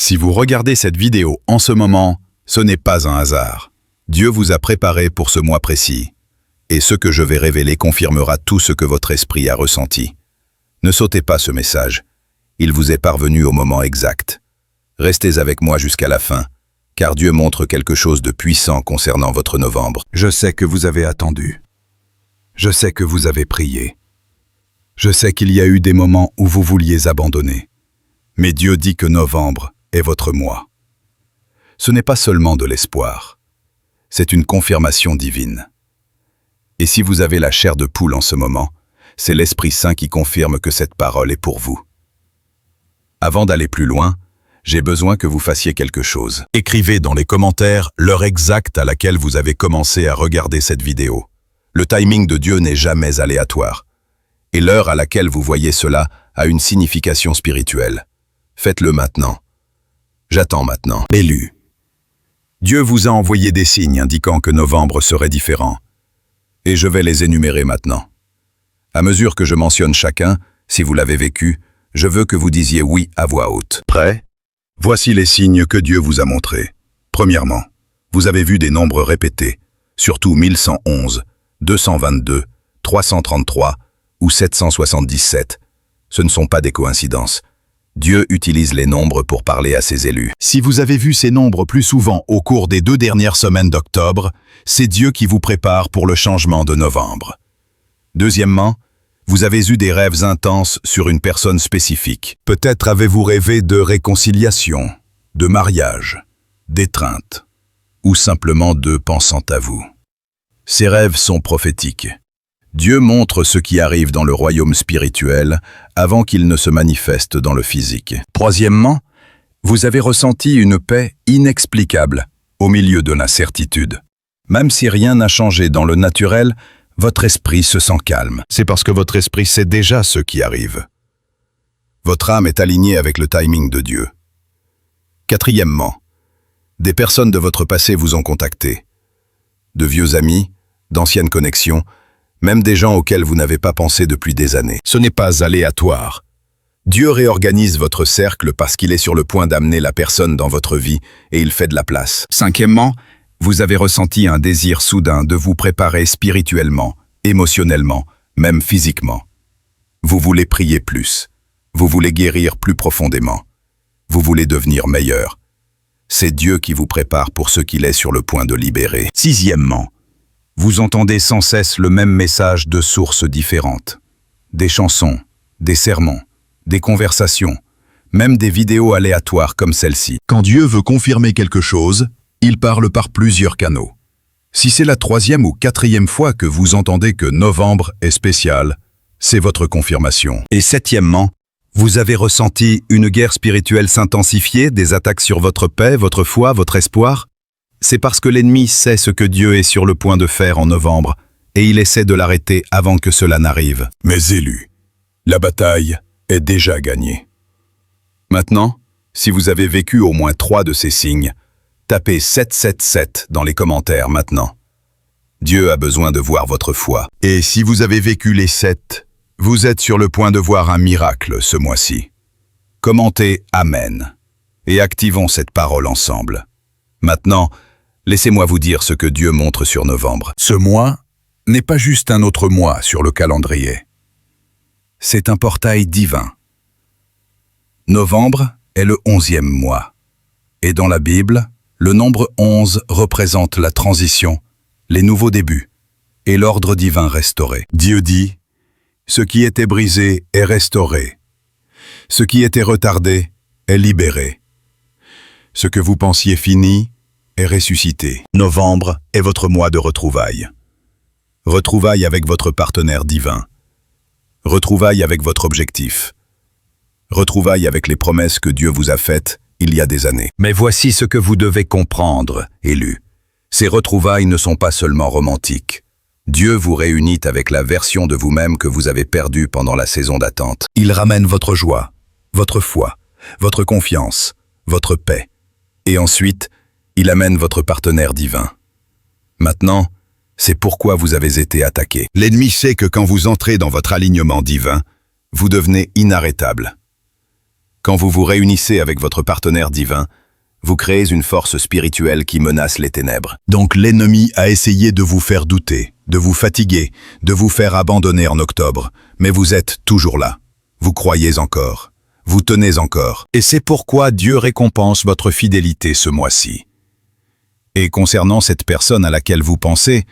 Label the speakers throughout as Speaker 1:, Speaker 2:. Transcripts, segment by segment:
Speaker 1: Si vous regardez cette vidéo en ce moment, ce n'est pas un hasard. Dieu vous a préparé pour ce mois précis. Et ce que je vais révéler confirmera tout ce que votre esprit a ressenti. Ne sautez pas ce message. Il vous est parvenu au moment exact. Restez avec moi jusqu'à la fin, car Dieu montre quelque chose de puissant concernant votre novembre. Je sais que vous avez attendu. Je sais que vous avez prié. Je sais qu'il y a eu des moments où vous vouliez abandonner. Mais Dieu dit que novembre est votre mois. Ce n'est pas seulement de l'espoir. C'est une confirmation divine. Et si vous avez la chair de poule en ce moment, c'est l'Esprit Saint qui confirme que cette parole est pour vous. Avant d'aller plus loin, j'ai besoin que vous fassiez quelque chose. Écrivez dans les commentaires l'heure exacte à laquelle vous avez commencé à regarder cette vidéo. Le timing de Dieu n'est jamais aléatoire. Et l'heure à laquelle vous voyez cela a une signification spirituelle. Faites-le maintenant. J'attends maintenant. Élu. Dieu vous a envoyé des signes indiquant que novembre serait différent. Et je vais les énumérer maintenant. À mesure que je mentionne chacun, si vous l'avez vécu, je veux que vous disiez oui à voix haute. Prêt? Voici les signes que Dieu vous a montrés. Premièrement, vous avez vu des nombres répétés, surtout 1111, 222, 333 ou 777. Ce ne sont pas des coïncidences. Dieu utilise les nombres pour parler à ses élus. Si vous avez vu ces nombres plus souvent au cours des 2 dernières semaines d'octobre, c'est Dieu qui vous prépare pour le changement de novembre. Deuxièmement, vous avez eu des rêves intenses sur une personne spécifique. Peut-être avez-vous rêvé de réconciliation, de mariage, d'étreinte, ou simplement d'eux pensant à vous. Ces rêves sont prophétiques. Dieu montre ce qui arrive dans le royaume spirituel avant qu'il ne se manifeste dans le physique. Troisièmement, vous avez ressenti une paix inexplicable au milieu de l'incertitude. Même si rien n'a changé dans le naturel, votre esprit se sent calme. C'est parce que votre esprit sait déjà ce qui arrive. Votre âme est alignée avec le timing de Dieu. Quatrièmement, des personnes de votre passé vous ont contacté. De vieux amis, d'anciennes connexions, même des gens auxquels vous n'avez pas pensé depuis des années. Ce n'est pas aléatoire. Dieu réorganise votre cercle parce qu'il est sur le point d'amener la personne dans votre vie et il fait de la place. Cinquièmement, vous avez ressenti un désir soudain de vous préparer spirituellement, émotionnellement, même physiquement. Vous voulez prier plus. Vous voulez guérir plus profondément. Vous voulez devenir meilleur. C'est Dieu qui vous prépare pour ce qu'il est sur le point de libérer. Sixièmement, vous entendez sans cesse le même message de sources différentes. Des chansons, des sermons, des conversations, même des vidéos aléatoires comme celle-ci. Quand Dieu veut confirmer quelque chose, il parle par plusieurs canaux. Si c'est la 3e ou 4e fois que vous entendez que novembre est spécial, c'est votre confirmation. Et septièmement, vous avez ressenti une guerre spirituelle s'intensifier, des attaques sur votre paix, votre foi, votre espoir? C'est parce que l'ennemi sait ce que Dieu est sur le point de faire en novembre, et il essaie de l'arrêter avant que cela n'arrive. Mes élus, la bataille est déjà gagnée. Maintenant, si vous avez vécu au moins 3 de ces signes, tapez 777 dans les commentaires maintenant. Dieu a besoin de voir votre foi. Et si vous avez vécu les 7, vous êtes sur le point de voir un miracle ce mois-ci. Commentez « Amen » et activons cette parole ensemble. Maintenant, laissez-moi vous dire ce que Dieu montre sur novembre. Ce mois n'est pas juste un autre mois sur le calendrier. C'est un portail divin. Novembre est le 11e mois. Et dans la Bible, le nombre 11 représente la transition, les nouveaux débuts et l'ordre divin restauré. Dieu dit « Ce qui était brisé est restauré. Ce qui était retardé est libéré. Ce que vous pensiez fini est ressuscité. » Novembre est votre mois de retrouvailles. Retrouvailles avec votre partenaire divin. Retrouvailles avec votre objectif. Retrouvailles avec les promesses que Dieu vous a faites il y a des années. Mais voici ce que vous devez comprendre, élus. Ces retrouvailles ne sont pas seulement romantiques. Dieu vous réunit avec la version de vous-même que vous avez perdue pendant la saison d'attente. Il ramène votre joie, votre foi, votre confiance, votre paix. Et ensuite, il amène votre partenaire divin. Maintenant, c'est pourquoi vous avez été attaqué. L'ennemi sait que quand vous entrez dans votre alignement divin, vous devenez inarrêtable. Quand vous vous réunissez avec votre partenaire divin, vous créez une force spirituelle qui menace les ténèbres. Donc l'ennemi a essayé de vous faire douter, de vous fatiguer, de vous faire abandonner en octobre, mais vous êtes toujours là. Vous croyez encore, vous tenez encore. Et c'est pourquoi Dieu récompense votre fidélité ce mois-ci. Et concernant cette personne à laquelle vous pensez,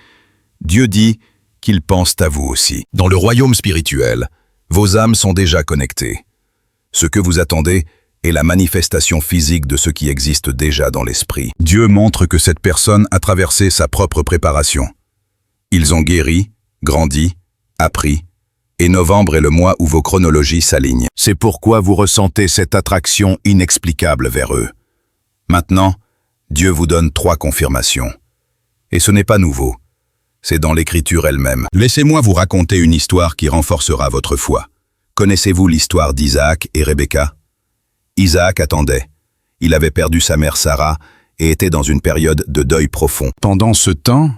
Speaker 1: Dieu dit qu'il pense à vous aussi. Dans le royaume spirituel, vos âmes sont déjà connectées. Ce que vous attendez est la manifestation physique de ce qui existe déjà dans l'esprit. Dieu montre que cette personne a traversé sa propre préparation. Ils ont guéri, grandi, appris, et novembre est le mois où vos chronologies s'alignent. C'est pourquoi vous ressentez cette attraction inexplicable vers eux. Maintenant, Dieu vous donne 3 confirmations. Et ce n'est pas nouveau. C'est dans l'Écriture elle-même. Laissez-moi vous raconter une histoire qui renforcera votre foi. Connaissez-vous l'histoire d'Isaac et Rebecca? Isaac attendait. Il avait perdu sa mère Sarah et était dans une période de deuil profond. Pendant ce temps,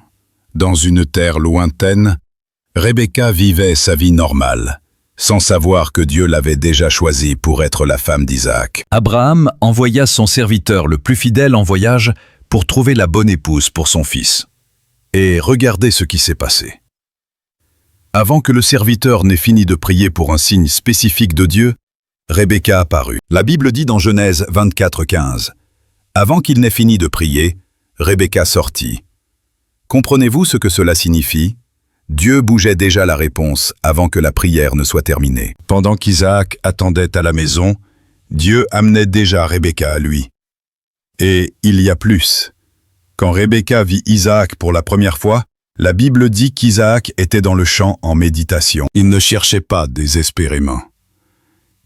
Speaker 1: dans une terre lointaine, Rebecca vivait sa vie normale, sans savoir que Dieu l'avait déjà choisie pour être la femme d'Isaac.
Speaker 2: Abraham envoya son serviteur le plus fidèle en voyage pour trouver la bonne épouse pour son fils.
Speaker 1: Et regardez ce qui s'est passé. Avant que le serviteur n'ait fini de prier pour un signe spécifique de Dieu, Rebecca apparut. La Bible dit dans Genèse 24:15, « Avant qu'il n'ait fini de prier, Rebecca sortit. » Comprenez-vous ce que cela signifie? Dieu bougeait déjà la réponse avant que la prière ne soit terminée. Pendant qu'Isaac attendait à la maison, Dieu amenait déjà Rebecca à lui. Et il y a plus. Quand Rebecca vit Isaac pour la première fois, la Bible dit qu'Isaac était dans le champ en méditation. Il ne cherchait pas désespérément.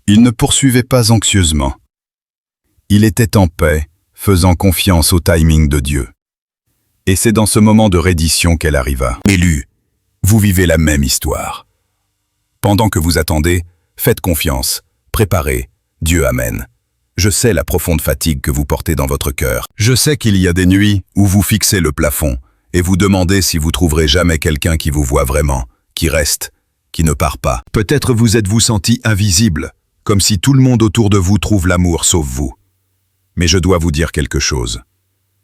Speaker 1: Il ne poursuivait pas anxieusement. Il était en paix, faisant confiance au timing de Dieu. Et c'est dans ce moment de reddition qu'elle arriva. Élu, vous vivez la même histoire. Pendant que vous attendez, faites confiance, préparez, Dieu amène. Je sais la profonde fatigue que vous portez dans votre cœur. Je sais qu'il y a des nuits où vous fixez le plafond et vous demandez si vous trouverez jamais quelqu'un qui vous voit vraiment, qui reste, qui ne part pas. Peut-être vous êtes-vous senti invisible, comme si tout le monde autour de vous trouve l'amour sauf vous. Mais je dois vous dire quelque chose.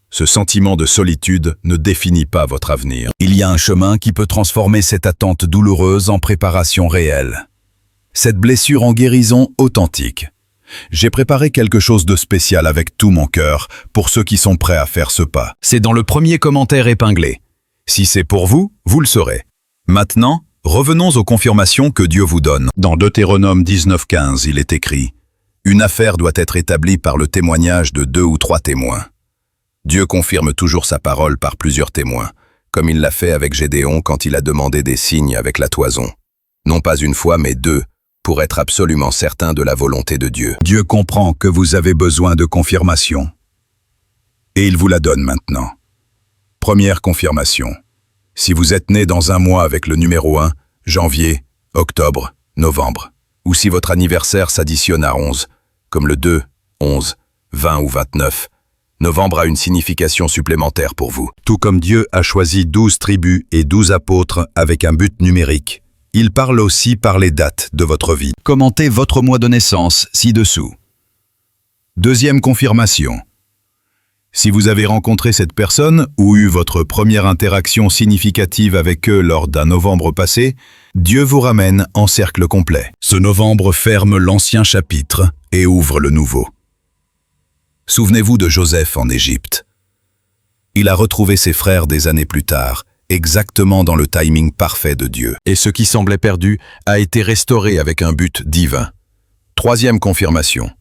Speaker 1: Ce sentiment de solitude ne définit pas votre avenir. Il y a un chemin qui peut transformer cette attente douloureuse en préparation réelle. Cette blessure en guérison authentique. J'ai préparé quelque chose de spécial avec tout mon cœur pour ceux qui sont prêts à faire ce pas. C'est dans le premier commentaire épinglé. Si c'est pour vous, vous le saurez. Maintenant, revenons aux confirmations que Dieu vous donne. Dans Deutéronome 19:15, il est écrit « Une affaire doit être établie par le témoignage de 2 ou 3 témoins. » Dieu confirme toujours sa parole par plusieurs témoins, comme il l'a fait avec Gédéon quand il a demandé des signes avec la toison. Non pas une fois, mais 2, pour être absolument certain de la volonté de Dieu. Dieu comprend que vous avez besoin de confirmation. Et il vous la donne maintenant. Première confirmation. Si vous êtes né dans un mois avec le numéro 1, janvier, octobre, novembre, ou si votre anniversaire s'additionne à 11, comme le 2, 11, 20 ou 29, novembre a une signification supplémentaire pour vous. Tout comme Dieu a choisi 12 tribus et 12 apôtres avec un but numérique, il parle aussi par les dates de votre vie.
Speaker 2: Commentez votre mois de naissance ci-dessous.
Speaker 1: Deuxième confirmation. Si vous avez rencontré cette personne ou eu votre première interaction significative avec eux lors d'un novembre passé, Dieu vous ramène en cercle complet. Ce novembre ferme l'ancien chapitre et ouvre le nouveau. Souvenez-vous de Joseph en Égypte. Il a retrouvé ses frères des années plus tard, exactement dans le timing parfait de Dieu. Et ce qui semblait perdu a été restauré avec un but divin. Troisième confirmation.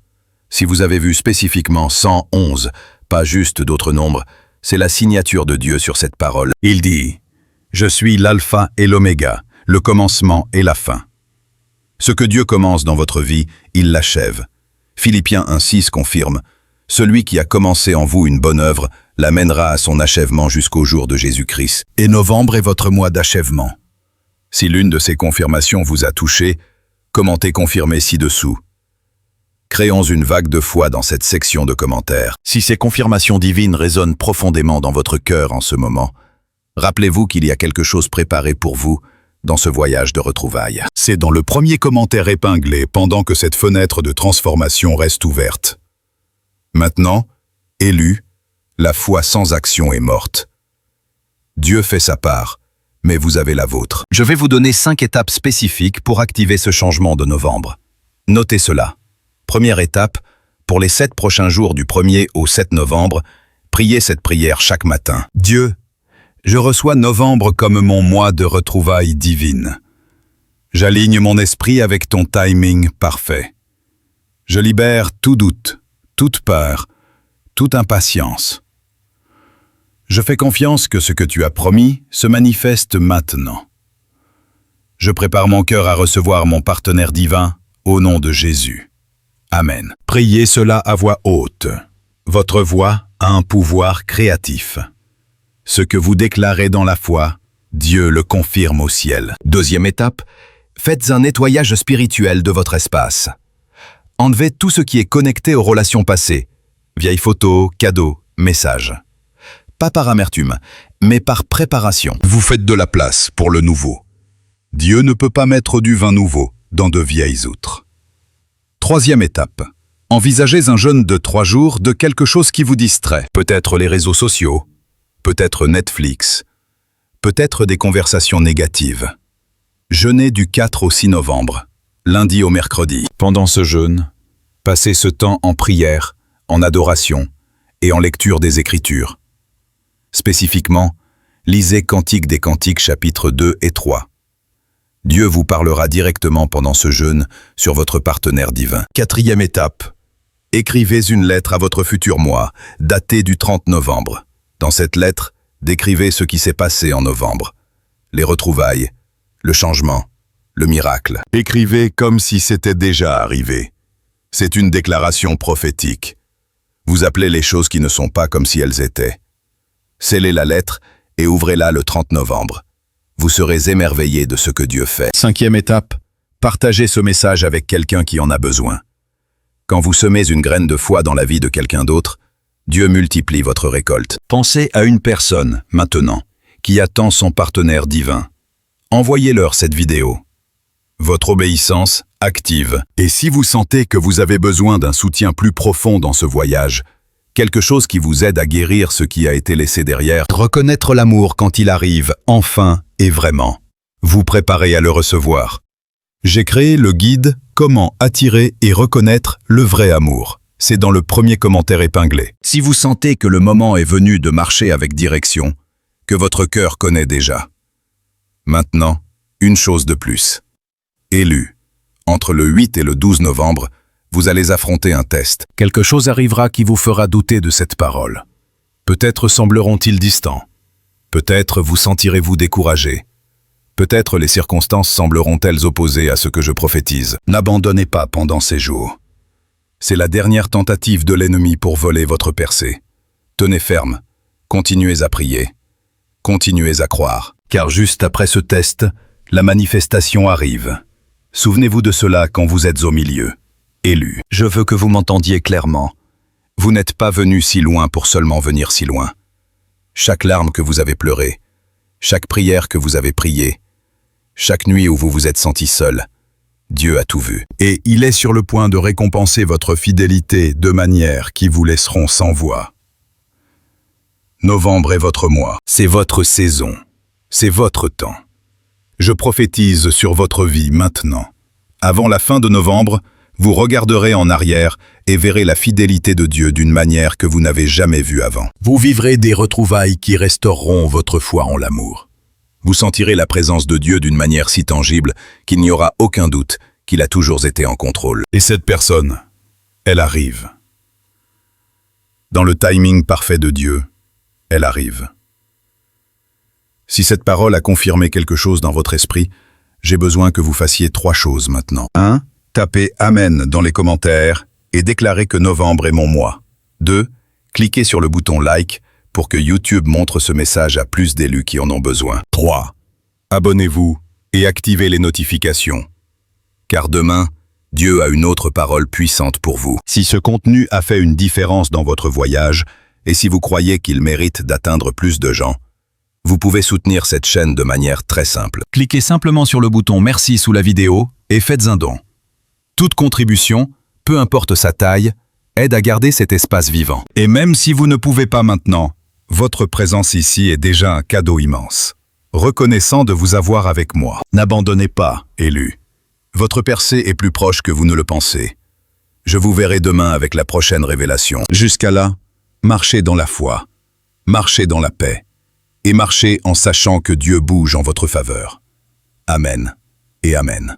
Speaker 1: Si vous avez vu spécifiquement 111, pas juste d'autres nombres, c'est la signature de Dieu sur cette parole. Il dit « Je suis l'alpha et l'oméga, le commencement et la fin. » Ce que Dieu commence dans votre vie, il l'achève. Philippiens 1,6 confirme « Celui qui a commencé en vous une bonne œuvre l'amènera à son achèvement jusqu'au jour de Jésus-Christ. » Et novembre est votre mois d'achèvement. Si l'une de ces confirmations vous a touché, commentez confirmé ci-dessous. Créons une vague de foi dans cette section de commentaires. Si ces confirmations divines résonnent profondément dans votre cœur en ce moment, rappelez-vous qu'il y a quelque chose préparé pour vous dans ce voyage de retrouvailles. C'est dans le premier commentaire épinglé pendant que cette fenêtre de transformation reste ouverte. Maintenant, élu, la foi sans action est morte. Dieu fait sa part, mais vous avez la vôtre. Je vais vous donner 5 étapes spécifiques pour activer ce changement de novembre. Notez cela. Première étape, pour les 7 prochains jours du 1er au 7 novembre, priez cette prière chaque matin. Dieu, je reçois novembre comme mon mois de retrouvailles divines. J'aligne mon esprit avec ton timing parfait. Je libère tout doute, toute peur, toute impatience. Je fais confiance que ce que tu as promis se manifeste maintenant. Je prépare mon cœur à recevoir mon partenaire divin au nom de Jésus. Amen. Priez cela à voix haute. Votre voix a un pouvoir créatif. Ce que vous déclarez dans la foi, Dieu le confirme au ciel. Deuxième étape, faites un nettoyage spirituel de votre espace. Enlevez tout ce qui est connecté aux relations passées, vieilles photos, cadeaux, messages. Pas par amertume, mais par préparation. Vous faites de la place pour le nouveau. Dieu ne peut pas mettre du vin nouveau dans de vieilles outres. Troisième étape. Envisagez un jeûne de 3 jours de quelque chose qui vous distrait. Peut-être les réseaux sociaux, peut-être Netflix, peut-être des conversations négatives. Jeûnez du 4 au 6 novembre, lundi au mercredi. Pendant ce jeûne, passez ce temps en prière, en adoration et en lecture des Écritures. Spécifiquement, lisez Cantique des Cantiques chapitres 2 et 3. Dieu vous parlera directement pendant ce jeûne sur votre partenaire divin. Quatrième étape. Écrivez une lettre à votre futur moi, datée du 30 novembre. Dans cette lettre, décrivez ce qui s'est passé en novembre. Les retrouvailles, le changement, le miracle. Écrivez comme si c'était déjà arrivé. C'est une déclaration prophétique. Vous appelez les choses qui ne sont pas comme si elles étaient. Scellez la lettre et ouvrez-la le 30 novembre. Vous serez émerveillé de ce que Dieu fait. Cinquième étape, partagez ce message avec quelqu'un qui en a besoin. Quand vous semez une graine de foi dans la vie de quelqu'un d'autre, Dieu multiplie votre récolte. Pensez à une personne, maintenant, qui attend son partenaire divin. Envoyez-leur cette vidéo. Votre obéissance active. Et si vous sentez que vous avez besoin d'un soutien plus profond dans ce voyage, quelque chose qui vous aide à guérir ce qui a été laissé derrière, reconnaître l'amour quand il arrive, enfin et vraiment. Vous préparez à le recevoir. J'ai créé le guide « Comment attirer et reconnaître le vrai amour ». C'est dans le premier commentaire épinglé. Si vous sentez que le moment est venu de marcher avec direction, que votre cœur connaît déjà. Maintenant, une chose de plus. Élu. Entre le 8 et le 12 novembre, vous allez affronter un test. Quelque chose arrivera qui vous fera douter de cette parole. Peut-être sembleront-ils distants. Peut-être vous sentirez-vous découragé. Peut-être les circonstances sembleront-elles opposées à ce que je prophétise. N'abandonnez pas pendant ces jours. C'est la dernière tentative de l'ennemi pour voler votre percée. Tenez ferme. Continuez à prier. Continuez à croire. Car juste après ce test, la manifestation arrive. Souvenez-vous de cela quand vous êtes au milieu. Élu. Je veux que vous m'entendiez clairement. Vous n'êtes pas venu si loin pour seulement venir si loin. Chaque larme que vous avez pleurée, chaque prière que vous avez priée, chaque nuit où vous vous êtes senti seul, Dieu a tout vu. Et il est sur le point de récompenser votre fidélité de manière qui vous laisseront sans voix. Novembre est votre mois. C'est votre saison. C'est votre temps. Je prophétise sur votre vie maintenant. Avant la fin de novembre, vous regarderez en arrière et verrez la fidélité de Dieu d'une manière que vous n'avez jamais vue avant. Vous vivrez des retrouvailles qui restaureront votre foi en l'amour. Vous sentirez la présence de Dieu d'une manière si tangible qu'il n'y aura aucun doute qu'il a toujours été en contrôle. Et cette personne, elle arrive. Dans le timing parfait de Dieu, elle arrive. Si cette parole a confirmé quelque chose dans votre esprit, j'ai besoin que vous fassiez 3 choses maintenant. 1. Tapez « Amen » dans les commentaires et déclarez que novembre est mon mois. 2. Cliquez sur le bouton « Like » pour que YouTube montre ce message à plus d'élus qui en ont besoin. 3. Abonnez-vous et activez les notifications. Car demain, Dieu a une autre parole puissante pour vous. Si ce contenu a fait une différence dans votre voyage et si vous croyez qu'il mérite d'atteindre plus de gens, Vous pouvez soutenir cette chaîne de manière très simple.
Speaker 2: Cliquez simplement sur le bouton Merci sous la vidéo et faites un don. Toute contribution, peu importe sa taille, aide à garder cet espace vivant.
Speaker 1: Et même si vous ne pouvez pas maintenant, votre présence ici est déjà un cadeau immense. Reconnaissant de vous avoir avec moi. N'abandonnez pas, élu. Votre percée est plus proche que vous ne le pensez. Je vous verrai demain avec la prochaine révélation. Jusqu'à là, marchez dans la foi, marchez dans la paix, et marchez en sachant que Dieu bouge en votre faveur. Amen et Amen.